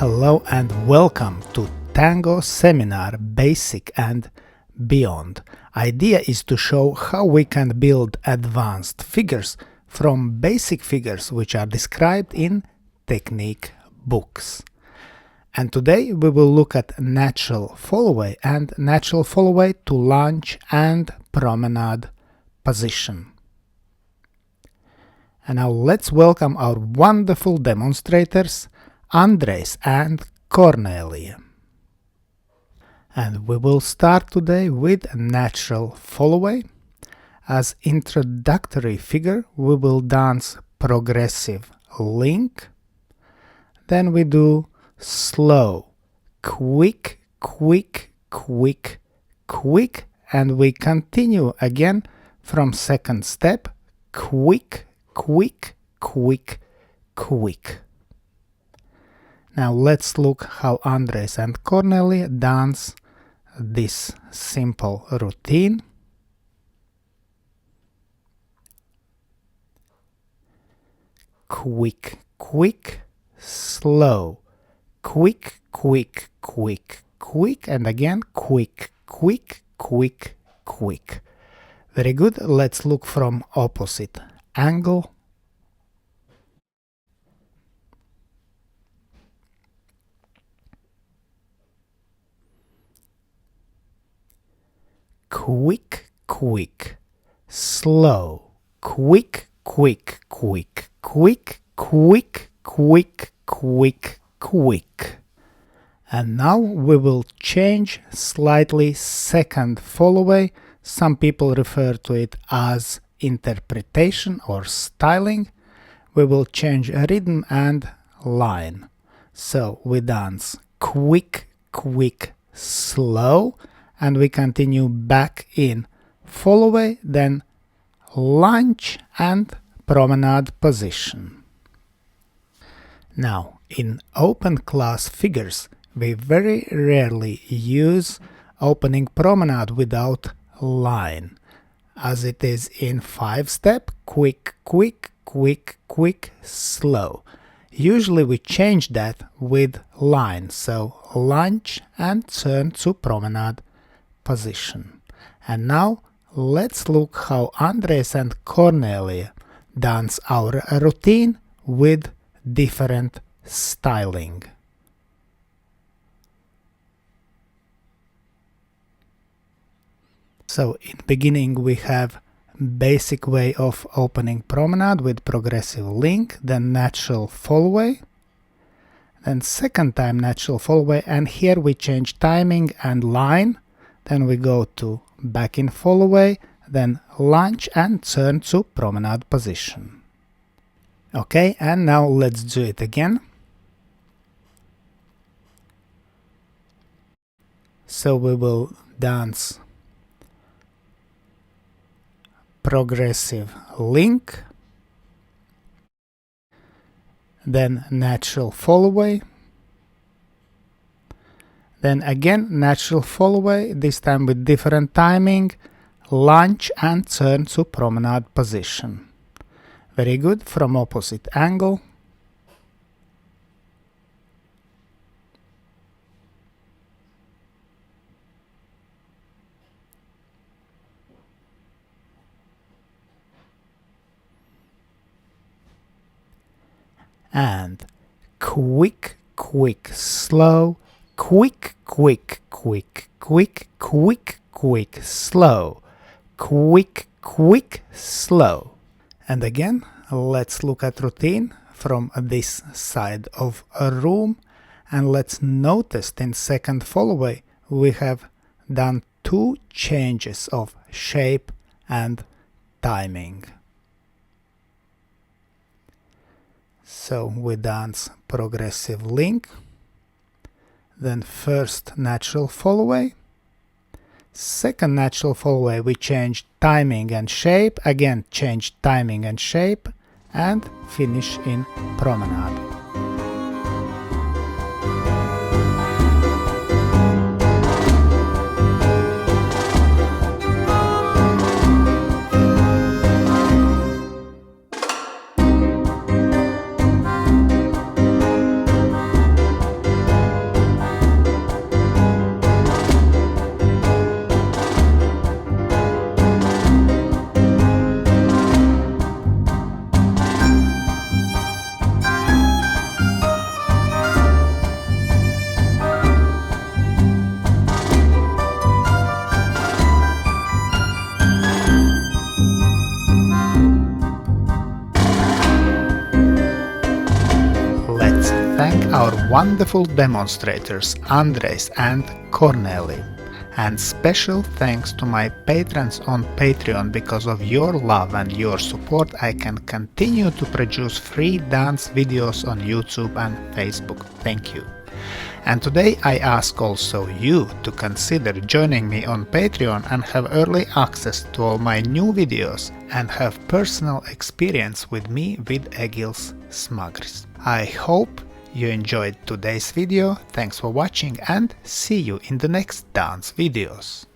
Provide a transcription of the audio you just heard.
Hello and welcome to Tango Seminar Basic and Beyond. Idea is to show how we can build advanced figures from basic figures which are described in technique books. And today we will look at natural Fallaway and natural Fallaway to lunge and promenade position. And now let's welcome our wonderful demonstrators, Andrejs and Kornelija. And we will start today with natural Fallaway. As introductory figure, we will dance progressive link. Then we do slow, quick, quick, quick, quick, and we continue again from second step, quick, quick, quick, quick. Now let's look how Andrejs and Kornelija dance this simple routine. Quick, quick, slow, quick, quick, quick, quick, and again quick, quick, quick, quick. Very good. Let's look from opposite angle. Quick, quick, slow, quick, quick, quick, quick, quick, quick, quick, quick. And now we will change slightly second Fallaway. Some people refer to it as interpretation or styling. We will change rhythm and line. So we dance quick, quick, slow, and we continue back in Fallaway, then lunge and promenade position. Now, in open class figures, we very rarely use opening promenade without line, as it is in 5-step, quick, quick, quick, quick, slow. Usually we change that with line, so lunge and turn to promenade position. And now let's look how Andrejs and Kornelija dance our routine with different styling. So in beginning we have basic way of opening promenade with progressive link, then natural Fallaway, then second time natural Fallaway, and here we change timing and line. Then we go to back in Fallaway, then lunge and turn to promenade position. Okay, and now let's do it again. So we will dance progressive link, then natural Fallaway, then again natural Fallaway, this time with different timing, lunge and turn to promenade position. Very good. From opposite angle. And quick, quick, slow, quick, quick, quick, quick, quick, quick, slow, quick, quick, slow. And again, let's look at routine from this side of a room, and let's notice in second Fallaway we have done two changes of shape and timing. So we dance progressive link, then first natural Fallaway, second natural Fallaway we change timing and shape, again change timing and shape, and finish in promenade. thank our wonderful demonstrators Andrejs and Kornelija. And special thanks to my patrons on Patreon. Because of your love and your support, I can continue to produce free dance videos on YouTube and Facebook. Thank you. And today I ask also you to consider joining me on Patreon and have early access to all my new videos and have personal experience with me with Egils Smagris. I hope you enjoyed today's video. Thanks for watching and see you in the next dance videos.